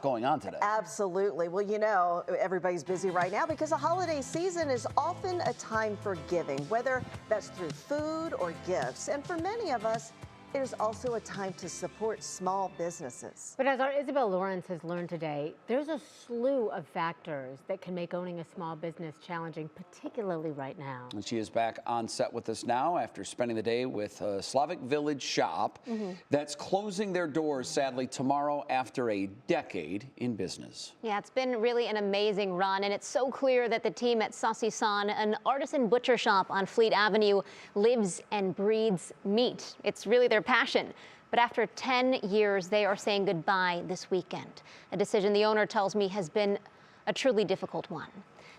Going on today. Absolutely. Well, you know, everybody's busy right now because the holiday season is often a time for giving, whether that's through food or gifts. And for many of us, it is also a time to support small businesses. But as our Isabel Lawrence has learned today, there's a slew of factors that can make owning a small business challenging, particularly right now. And she is back on set with us now after spending the day with a Slavic Village shop that's closing their doors, sadly, tomorrow after a decade in business. Yeah, it's been really an amazing run, and it's so clear that the team at Saucisson, an artisan butcher shop on Fleet Avenue, lives and breathes meat. It's really their passion. But after 10 years, they are saying goodbye this weekend. A decision the owner tells me has been a truly difficult one.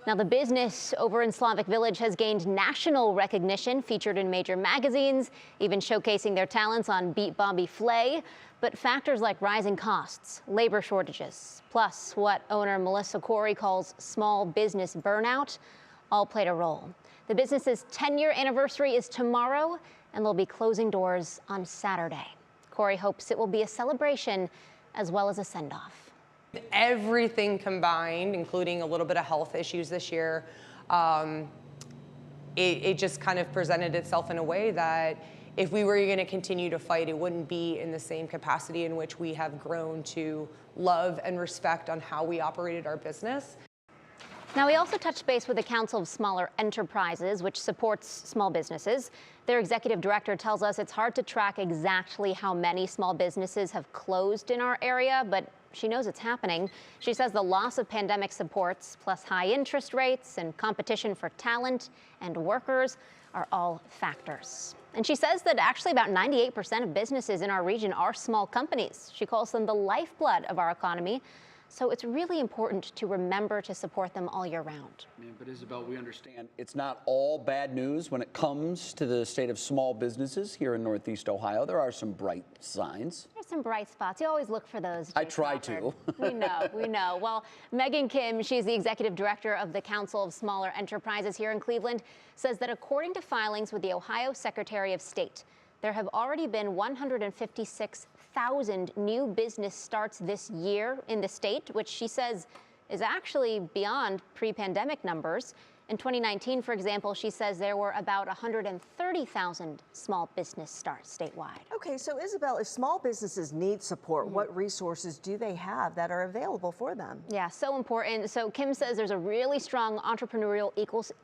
Now, the business over in Slavic Village has gained national recognition, featured in major magazines, even showcasing their talents on Beat Bobby Flay. But factors like rising costs, labor shortages, plus what owner Melissa Corey calls small business burnout, all played a role. The business's 10-year anniversary is tomorrow, and they'll be closing doors on Saturday. Corey hopes it will be a celebration as well as a send-off. Everything combined, including a little bit of health issues this year, it just kind of presented itself in a way that if we were going to continue to fight, it wouldn't be in the same capacity in which we have grown to love and respect on how we operated our business. Now, we also touched base with the Council of Smaller Enterprises, which supports small businesses. Their executive director tells us it's hard to track exactly how many small businesses have closed in our area, but she knows it's happening. She says the loss of pandemic supports, plus high interest rates and competition for talent and workers are all factors. And she says that actually about 98% of businesses in our region are small companies. She calls them the lifeblood of our economy. So it's really important to remember to support them all year round. Yeah, but Isabel, we understand it's not all bad news when it comes to the state of small businesses here in Northeast Ohio. There are some bright signs. There's some bright spots. You always look for those. I try to. We know. Well, Megan Kim, she's the executive director of the Council of Smaller Enterprises here in Cleveland, says that according to filings with the Ohio Secretary of State, there have already been 156,000 new business starts this year in the state, which she says is actually beyond pre-pandemic numbers. In 2019, for example, she says there were about 130,000 small business starts statewide. Okay, so Isabel, if small businesses need support, what resources do they have that are available for them? Yeah, so important. So Kim says there's a really strong entrepreneurial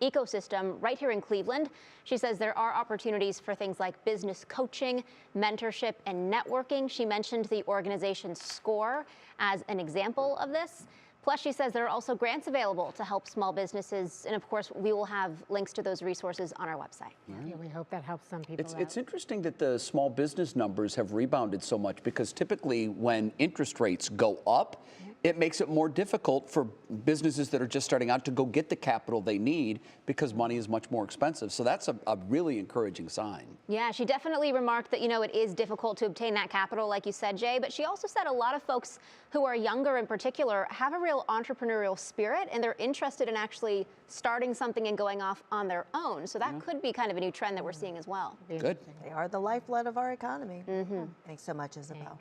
ecosystem right here in Cleveland. She says there are opportunities for things like business coaching, mentorship, and networking. She mentioned the organization SCORE as an example of this. Plus, she says there are also grants available to help small businesses. And of course, we will have links to those resources on our website. Yeah, we hope that helps some people out. It's interesting that the small business numbers have rebounded so much because typically when interest rates go up, it makes it more difficult for businesses that are just starting out to go get the capital they need because money is much more expensive. So that's a really encouraging sign. Yeah, she definitely remarked that, it is difficult to obtain that capital, like you said, Jay, but she also said a lot of folks who are younger in particular have a real entrepreneurial spirit and they're interested in actually starting something and going off on their own. So that could be kind of a new trend that we're seeing as well. Good. They are the lifeblood of our economy. Thanks so much, Isabel.